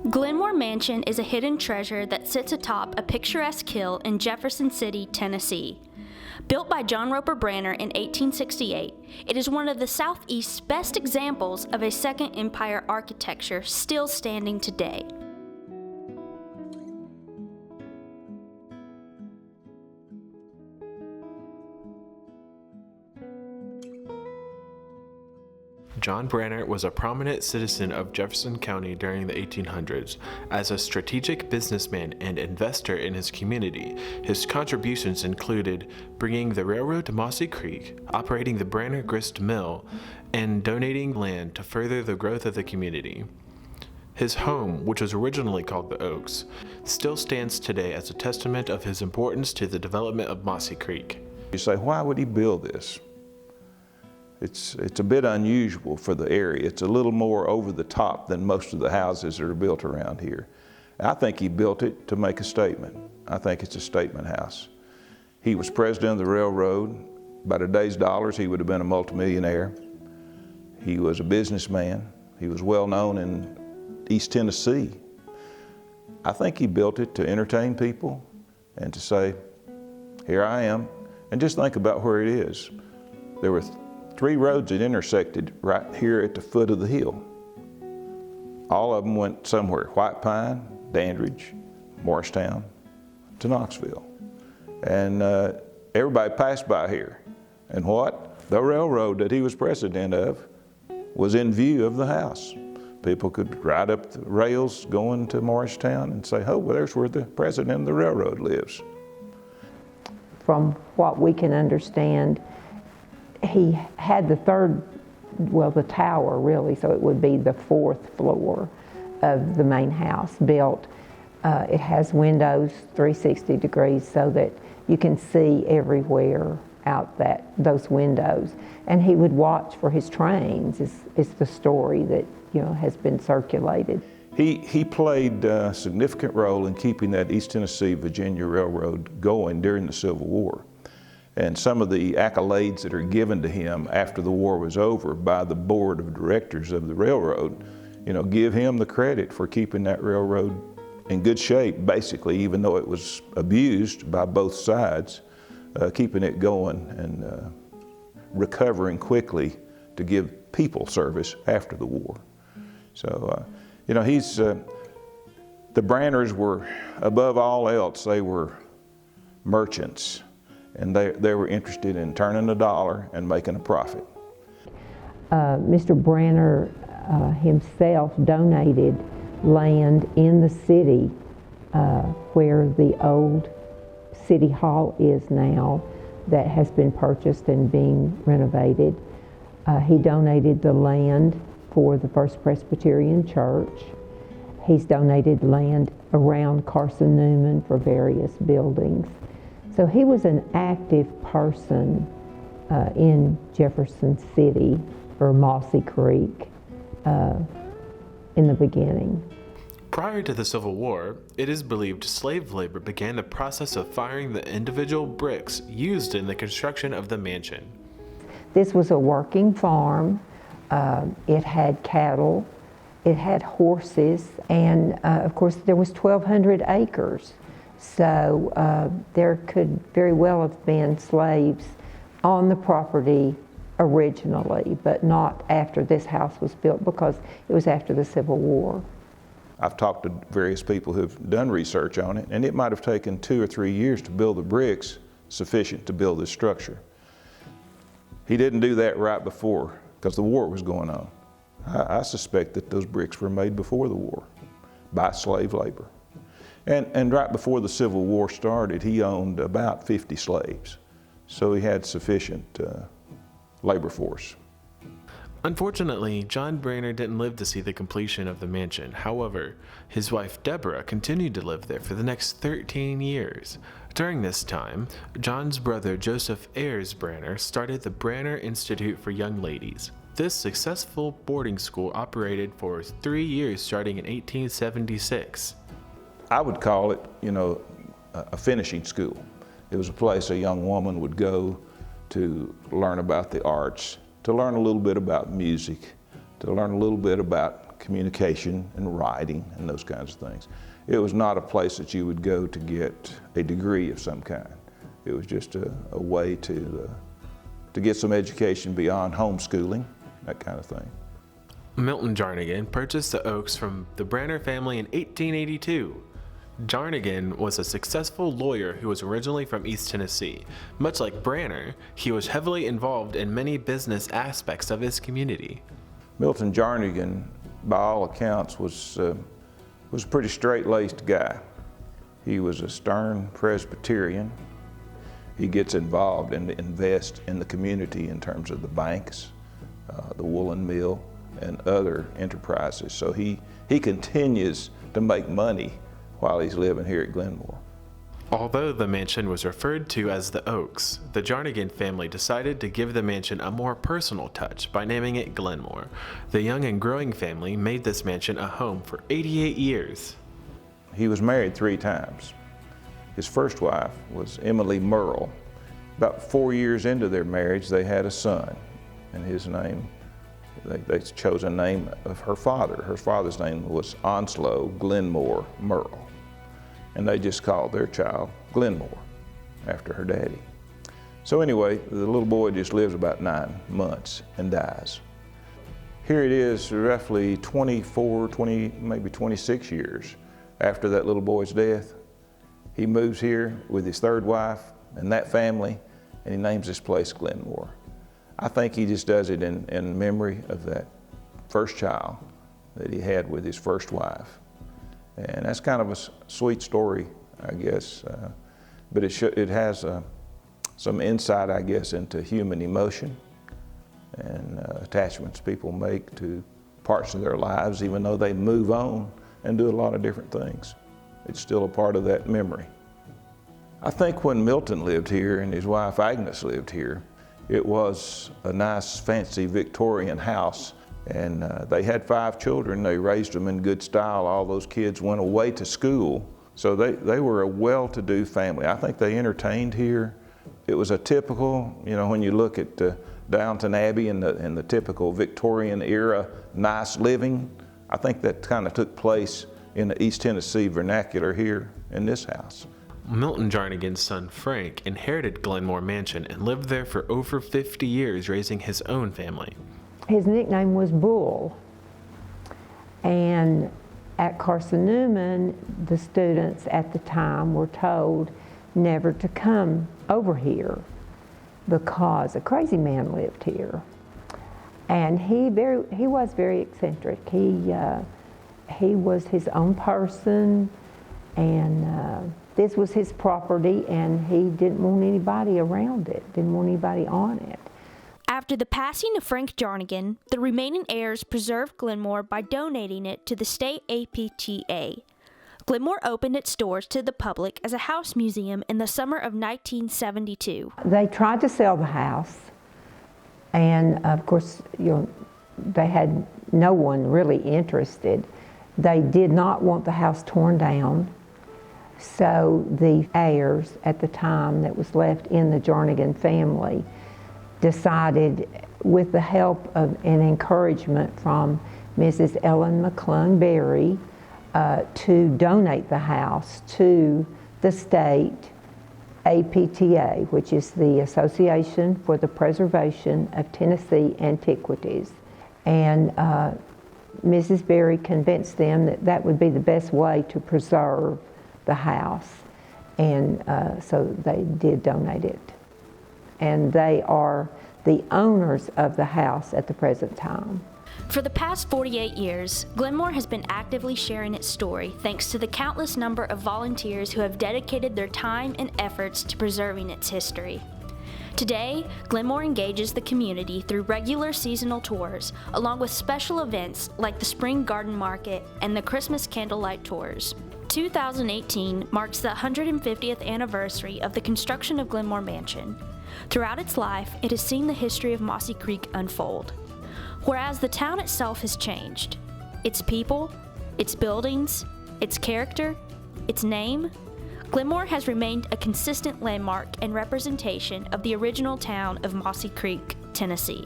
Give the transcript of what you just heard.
Glenmore Mansion is a hidden treasure that sits atop a picturesque hill in Jefferson City, Tennessee. Built by John Roper Branner in 1868, it is one of the Southeast's best examples of a Second Empire architecture still standing today. John Branner was a prominent citizen of Jefferson County during the 1800s. As a strategic businessman and investor in his community, his contributions included bringing the railroad to Mossy Creek, operating the Branner Grist Mill, and donating land to further the growth of the community. His home, which was originally called the Oaks, still stands today as a testament of his importance to the development of Mossy Creek. You say, why would he build this? It's a bit unusual for the area. It's a little more over the top than most of the houses that are built around here. I think he built it to make a statement. I think it's a statement house. He was president of the railroad. By today's dollars, he would have been a multimillionaire. He was a businessman. He was well known in East Tennessee. I think he built it to entertain people and to say, here I am. And just think about where it is. There were 3 roads that intersected right here at the foot of the hill. All of them went somewhere: White Pine, Dandridge, Morristown, to Knoxville. And everybody passed by here. And what? The railroad that he was president of was in view of the house. People could ride up the rails going to Morristown and say, oh, well, there's where the president of the railroad lives. From what we can understand, he had the tower really, so it would be the 4th floor of the main house built. It has windows 360 degrees so that you can see everywhere out those windows. And he would watch for his trains, is the story that has been circulated. He played a significant role in keeping that East Tennessee-Virginia Railroad going during the Civil War. And some of the accolades that are given to him after the war was over by the board of directors of the railroad, give him the credit for keeping that railroad in good shape, basically, even though it was abused by both sides, keeping it going and recovering quickly to give people service after the war. So, the Branners were, above all else, they were merchants. And they were interested in turning a dollar and making a profit. Mr. Branner himself donated land in the city where the old city hall is now, that has been purchased and being renovated. He donated the land for the First Presbyterian Church. He's donated land around Carson Newman for various buildings. So he was an active person in Jefferson City, or Mossy Creek, in the beginning. Prior to the Civil War, it is believed slave labor began the process of firing the individual bricks used in the construction of the mansion. This was a working farm. It had cattle, it had horses, and of course there was 1,200 acres. So there could very well have been slaves on the property originally, but not after this house was built, because it was after the Civil War. I've talked to various people who've done research on it, and it might have taken 2 or 3 years to build the bricks sufficient to build this structure. He didn't do that right before, because the war was going on. I suspect that those bricks were made before the war by slave labor. And right before the Civil War started, he owned about 50 slaves. So he had sufficient labor force. Unfortunately, John Branner didn't live to see the completion of the mansion. However, his wife Deborah continued to live there for the next 13 years. During this time, John's brother Joseph Ayres Branner started the Branner Institute for Young Ladies. This successful boarding school operated for 3 years starting in 1876. I would call it, a finishing school. It was a place a young woman would go to learn about the arts, to learn a little bit about music, to learn a little bit about communication and writing and those kinds of things. It was not a place that you would go to get a degree of some kind. It was just a way to get some education beyond homeschooling, that kind of thing. Milton Jarnigan purchased the Oaks from the Branner family in 1882. Jarnigan was a successful lawyer who was originally from East Tennessee. Much like Branner, he was heavily involved in many business aspects of his community. Milton Jarnigan, by all accounts, was a pretty straight-laced guy. He was a stern Presbyterian. He gets involved and invests in the community in terms of the banks, the woolen mill, and other enterprises. So he continues to make money while he's living here at Glenmore. Although the mansion was referred to as the Oaks, the Jarnigan family decided to give the mansion a more personal touch by naming it Glenmore. The young and growing family made this mansion a home for 88 years. He was married 3 times. His first wife was Emily Merle. About 4 years into their marriage, they had a son, and his name, they chose a name of her father. Her father's name was Onslow Glenmore Merle, and they just called their child Glenmore after her daddy. So anyway, the little boy just lives about 9 months and dies. Here it is roughly 24, maybe 26 years after that little boy's death. He moves here with his 3rd wife and that family, and he names this place Glenmore. I think he just does it in memory of that first child that he had with his first wife. And that's kind of a sweet story, I guess, but it has some insight, I guess, into human emotion and attachments people make to parts of their lives, even though they move on and do a lot of different things. It's still a part of that memory. I think when Milton lived here and his wife Agnes lived here, it was a nice, fancy Victorian house, and they had 5 children. They raised them in good style. All those kids went away to school, so they were a well-to-do family. I think they entertained here. It was a typical, when you look at Downton Abbey and the typical Victorian era nice living, I think that kind of took place in the East Tennessee vernacular here in this house. Milton Jarnigan's son Frank inherited Glenmore Mansion and lived there for over 50 years, raising his own family. His nickname was Bull. And at Carson Newman, the students at the time were told never to come over here because a crazy man lived here. And he was very eccentric. He was his own person, and this was his property, and he didn't want anybody around it, didn't want anybody on it. After the passing of Frank Jarnigan, the remaining heirs preserved Glenmore by donating it to the state APTA. Glenmore opened its doors to the public as a house museum in the summer of 1972. They tried to sell the house, and of course, they had no one really interested. They did not want the house torn down, so the heirs at the time that was left in the Jarnigan family decided, with the help of an encouragement from Mrs. Ellen McClung Berry, to donate the house to the state APTA, which is the Association for the Preservation of Tennessee Antiquities. And Mrs. Berry convinced them that that would be the best way to preserve the house. And so they did donate it. And they are the owners of the house at the present time. For the past 48 years, Glenmore has been actively sharing its story thanks to the countless number of volunteers who have dedicated their time and efforts to preserving its history. Today, Glenmore engages the community through regular seasonal tours, along with special events like the Spring Garden Market and the Christmas Candlelight Tours. 2018 marks the 150th anniversary of the construction of Glenmore Mansion. Throughout its life, it has seen the history of Mossy Creek unfold. Whereas the town itself has changed, its people, its buildings, its character, its name, Glenmore has remained a consistent landmark and representation of the original town of Mossy Creek, Tennessee.